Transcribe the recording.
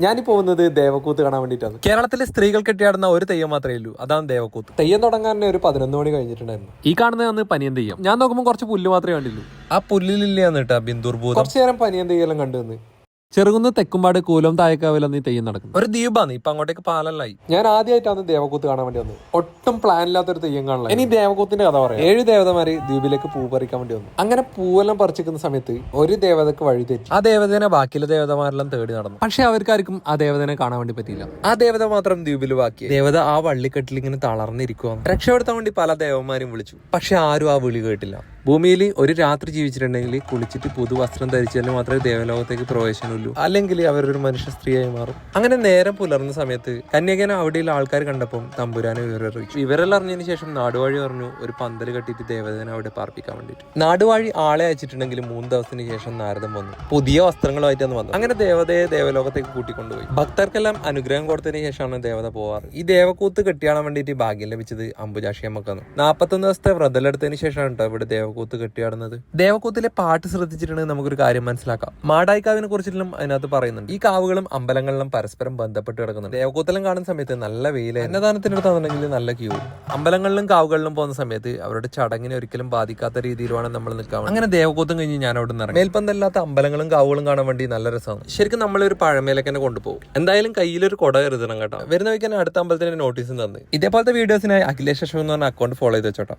ഞാനീ പോകുന്നത് ദേവക്കൂത്ത് കാണാൻ വേണ്ടിയിട്ടാണ്. കേരളത്തിലെ സ്ത്രീകൾ കെട്ടിയാടുന്ന ഒരു തെയ്യം മാത്രമേ ഉള്ളൂ, അതാണ് ദേവക്കൂത്ത്. തെയ്യം തുടങ്ങാൻ തന്നെ ഒരു 11 മണി കഴിഞ്ഞിട്ടുണ്ടായിരുന്നു. ഈ കാണുന്നതാണ് പനിയൻ തെയ്യം. ഞാൻ നോക്കുമ്പോൾ കുറച്ച് പുല്ല് മാത്രമേ കണ്ടുള്ളൂ. ആ പുല്ലിലില്ലാന്ന് കേട്ടാ ബിന്ദൂർ ഭൂതം. കുറച്ചു നേരം പനിയൻ തെയ്യെല്ലാം കണ്ടുവന്ന് ചെറുകുന്ന് തെക്കുംപാട് കൂലം താഴേക്കാവിലെന്ന് ഈ തെയ്യം നടക്കുന്നു. ഒരു ദ്വീപാണ്, ഇപ്പൊ അങ്ങോട്ടേക്ക് പാലല്ലായി. ഞാൻ ആദ്യമായിട്ടാണ് ദേവക്കൂത്ത് കാണാൻ വേണ്ടി വന്നത്. ഒട്ടും പ്ലാൻ ഇല്ലാത്തൊരു തെയ്യം കാണില്ല. ഇനി ദേവക്കൂത്തിന്റെ കഥ പറയാം. 7 ദേവതമാര് ദ്വീപിലേക്ക് പൂ പറിക്കാൻ വേണ്ടി വന്നു. അങ്ങനെ പൂവെല്ലാം പറിച്ചിരിക്കുന്ന സമയത്ത് ഒരു ദേവതക്ക് വഴി തെറ്റി. ആ ദേവതനെ ബാക്കിയുള്ള ദേവതമാരെല്ലാം തേടി നടന്നു. പക്ഷെ അവർക്കാർക്കും ആ ദേവതനെ കാണാൻ വേണ്ടി പറ്റിയില്ല. ആ ദേവത മാത്രം ദ്വീപിൽ ബാക്കി. ദേവത ആ വള്ളിക്കെട്ടിൽ ഇങ്ങനെ തളർന്നിരിക്കുവാണ്. രക്ഷപ്പെടുത്താൻ വേണ്ടി പല ദേവന്മാരും വിളിച്ചു, പക്ഷെ ആരും ആ വിളി കേട്ടില്ല. ഭൂമിയിൽ ഒരു രാത്രി ജീവിച്ചിട്ടുണ്ടെങ്കിൽ കുളിച്ചിട്ട് പുതുവസ്ത്രം ധരിച്ചാൽ മാത്രമേ ദേവലോകത്തേക്ക് പ്രവേശനമുള്ളൂ, അല്ലെങ്കിൽ അവരൊരു മനുഷ്യ സ്ത്രീയായി മാറും. അങ്ങനെ നേരം പുലർന്ന സമയത്ത് കന്യകനെ അവിടെയുള്ള ആൾക്കാർ കണ്ടപ്പോൾ തമ്പുരാനെ വിവരറിയിച്ചു. വിവരെല്ലാം അറിഞ്ഞതിന് ശേഷം നാടുവാഴി പറഞ്ഞു ഒരു പന്തൽ കെട്ടിയിട്ട് ദേവതനെ അവിടെ പാർപ്പിക്കാൻ വേണ്ടിയിട്ട്. നാടുവാഴി ആളെ അയച്ചിട്ടുണ്ടെങ്കിൽ 3 ദിവസത്തിന് ശേഷം നാരദം വന്നു. പുതിയ വസ്ത്രങ്ങളുമായിട്ടാണ് വന്നത്. അങ്ങനെ ദേവതയെ ദേവലോകത്തേക്ക് കൂട്ടിക്കൊണ്ടുപോയി. ഭക്തർക്കെല്ലാം അനുഗ്രഹം കൊടുത്തതിന് ശേഷമാണ് ദേവത പോവാറ്. ഈ ദേവക്കൂത്ത് കെട്ടിയാടാൻ വേണ്ടിയിട്ട് ഭാഗ്യം ലഭിച്ചത് അംബുജാക്ഷി അമ്മക്കാണ്. 41 ദിവസത്തെ വ്രതമെടുത്തതിന് ശേഷമാണ് കേട്ടോ ഇവിടെ ദേവക്കൂത്ത് കെട്ടിയാടുന്നത്. ദേവക്കൂത്തിലെ പാട്ട് ശ്രദ്ധിച്ചിട്ടുണ്ടെങ്കിൽ നമുക്കൊരു കാര്യം മനസ്സിലാക്കാം. മാടായിക്കാവിനെ കുറിച്ചിട്ടും അതിനകത്ത് പറയുന്നുണ്ട്. ഈ കാവുകളും അമ്പലങ്ങളിലും പരസ്പരം ബന്ധപ്പെട്ട് കിടക്കുന്നുണ്ട്. ദേവക്കൂത്തെല്ലാം കാണുന്ന സമയത്ത് നല്ല വെയില്, അന്നദാനത്തിനടുത്താണെന്നുണ്ടെങ്കിൽ നല്ല ക്യൂ. അമ്പലങ്ങളിലും കാവുകളിലും പോകുന്ന സമയത്ത് അവരുടെ ചടങ്ങിനെ ഒരിക്കലും ബാധിക്കാത്ത രീതിയിൽ വേണം നമ്മൾ നിൽക്കാൻ. അങ്ങനെ ദേവക്കൂത്തും കഴിഞ്ഞ് ഞാൻ അവിടെ നിന്ന് ഇറങ്ങി. മേൽപ്പന്തല്ലാത്ത അമ്പലങ്ങളും കാവുകളും കാണാൻ വേണ്ടി നല്ല രസമാണ്. ശരിക്കും നമ്മളൊരു പഴമയിലേക്ക് തന്നെ കൊണ്ടുപോകും. എന്തായാലും കയ്യിലൊരു കുട കരുതണം കേട്ടോ. വരുന്ന വയ്ക്കാൻ അടുത്ത അമ്പലത്തിന് നോട്ടീസും തന്നു. ഇതേപോലത്തെ വീഡിയോസിനായി അഖിലേഷ് അശോക് എന്ന് പറഞ്ഞ അക്കൗണ്ട് ഫോളോ ചെയ്ത് വെച്ചോട്ടോ.